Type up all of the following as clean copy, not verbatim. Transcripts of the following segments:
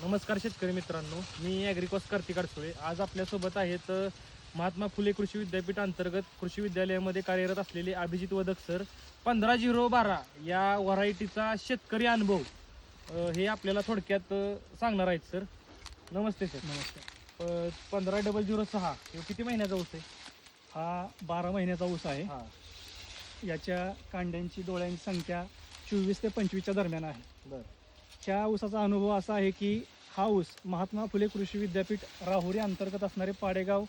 नमस्कार शेतकरी मित्रांनो, मी ॲग्रिकॉस कार्तिक अडसुळे. आज आपल्यासोबत आहेत महात्मा फुले कृषी विद्यापीठ अंतर्गत कृषी विद्यालयामध्ये कार्यरत असलेले अभिजित वदक सर. 15-0-12 या व्हरायटीचा शेतकरी अनुभव हे आपल्याला थोडक्यात सांगणार आहेत सर. नमस्ते सर. नमस्कार. 15-0-06 हे किती महिन्याचा ऊस आहे? हा 12 महिन्याचा ऊस आहे. हां, याच्या कांड्यांची डोळ्यांची संख्या 24 ते 25च्या दरम्यान आहे. बरं. च्या ऊसाचा अनुभव असा आहे की हा ऊस महात्मा फुले कृषी विद्यापीठ राहुरी अंतर्गत असणारे पाडेगाव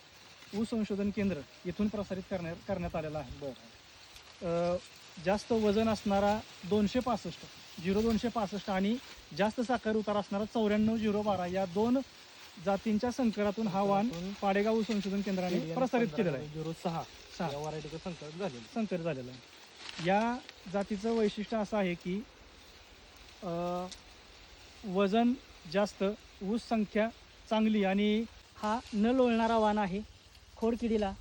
ऊस संशोधन केंद्र इथून प्रसारित करण्यात आलेला आहे. बरं. जास्त वजन असणारा 265 0265 आणि जास्त साखर उतार असणारा 94-0-12 या दोन जातींच्या संकरातून हा वाण पाडेगाव ऊस संशोधन केंद्राने प्रसारित केलेला आहे. 0-6 या व्हरायटीचं संकर झालेलं आहे. या जातीचं वैशिष्ट्य असं आहे की वजन जास्त, ऊस संख्या चांगली आणि हा न लोळणारा वाण आहे. खोडकिडीला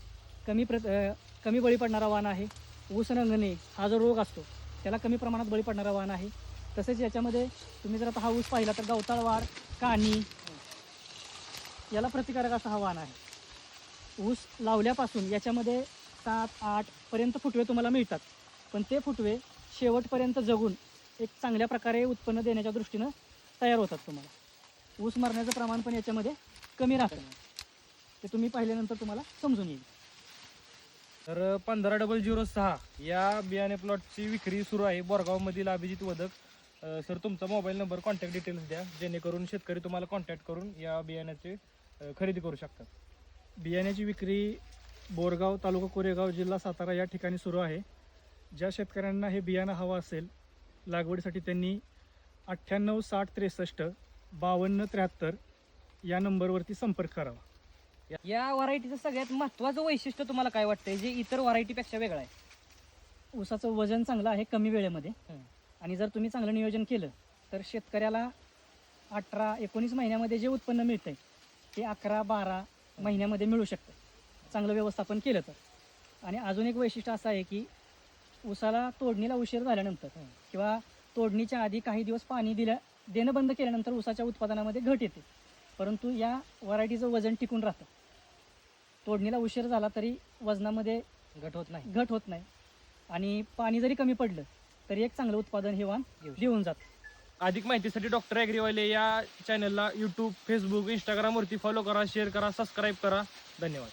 कमी बळी पडणारा वाण आहे. ऊस नंगणे हा जो रोग असतो त्याला कमी प्रमाणात बळी पडणारा वाण आहे. तसेच याच्यामध्ये तुम्ही जर आता हा ऊस पाहिला तर गवताळ वाढ, काणी याला प्रतिकारक असा हा वाण आहे. ऊस लावल्यापासून याच्यामध्ये 7-8 पर्यंत फुटवे तुम्हाला मिळतात, पण ते फुटवे शेवटपर्यंत जगून एक चांगल्या प्रकारे उत्पन्न देण्याच्या दृष्टीनं तयार होतात. तुम्हाला ऊस मरण्याचं प्रमाण पण याच्यामध्ये कमी राहतं. ते तुम्ही पाहिल्यानंतर तुम्हाला समजून येईल. तर 15-0-06 या बियाणे प्लॉटची विक्री सुरू आहे बोरगावमधील अभिजित वदक. सर, तुमचा मोबाईल नंबर, कॉन्टॅक्ट डिटेल्स द्या, जेणेकरून शेतकरी तुम्हाला कॉन्टॅक्ट करून या बियाण्याचे खरेदी करू शकतात. बियाण्याची विक्री बोरगाव, तालुका कोरेगाव, जिल्हा सातारा या ठिकाणी सुरू आहे. ज्या शेतकऱ्यांना हे बियाणं हवं असेल लागवडीसाठी त्यांनी 98 60 63 52 73 या नंबरवरती संपर्क करावा. या व्हरायटीचं सगळ्यात महत्त्वाचं वैशिष्ट्य तुम्हाला काय वाटतंय जे इतर व्हरायटीपेक्षा वेगळं आहे? ऊसाचं वजन चांगलं आहे कमी वेळेमध्ये. आणि जर तुम्ही चांगलं नियोजन केलं तर शेतकऱ्याला 18-19 महिन्यामध्ये जे उत्पन्न मिळतंय ते 11-12 महिन्यामध्ये मिळू शकतं, चांगलं व्यवस्थापन केलं तर. आणि अजून एक वैशिष्ट्य असं आहे की ऊसाला तोडणीला उशीर झाल्यानंतर किंवा तोडणीच्या आधी काही दिवस पाणी देणं बंद केल्यानंतर ऊसाच्या उत्पादनामध्ये घट येते, परंतु या व्हरायटीचं वजन टिकून राहतं. तोडणीला उशीर झाला तरी वजनामध्ये घट होत नाही आणि पाणी जरी कमी पडलं तरी एक चांगलं उत्पादन हे वाण देऊन जातं. अधिक माहितीसाठी डॉक्टर ॲग्रीवाले या चॅनलला यूट्यूब, फेसबुक, इंस्टाग्रामवरती फॉलो करा, शेअर करा, सबस्क्राईब करा. धन्यवाद.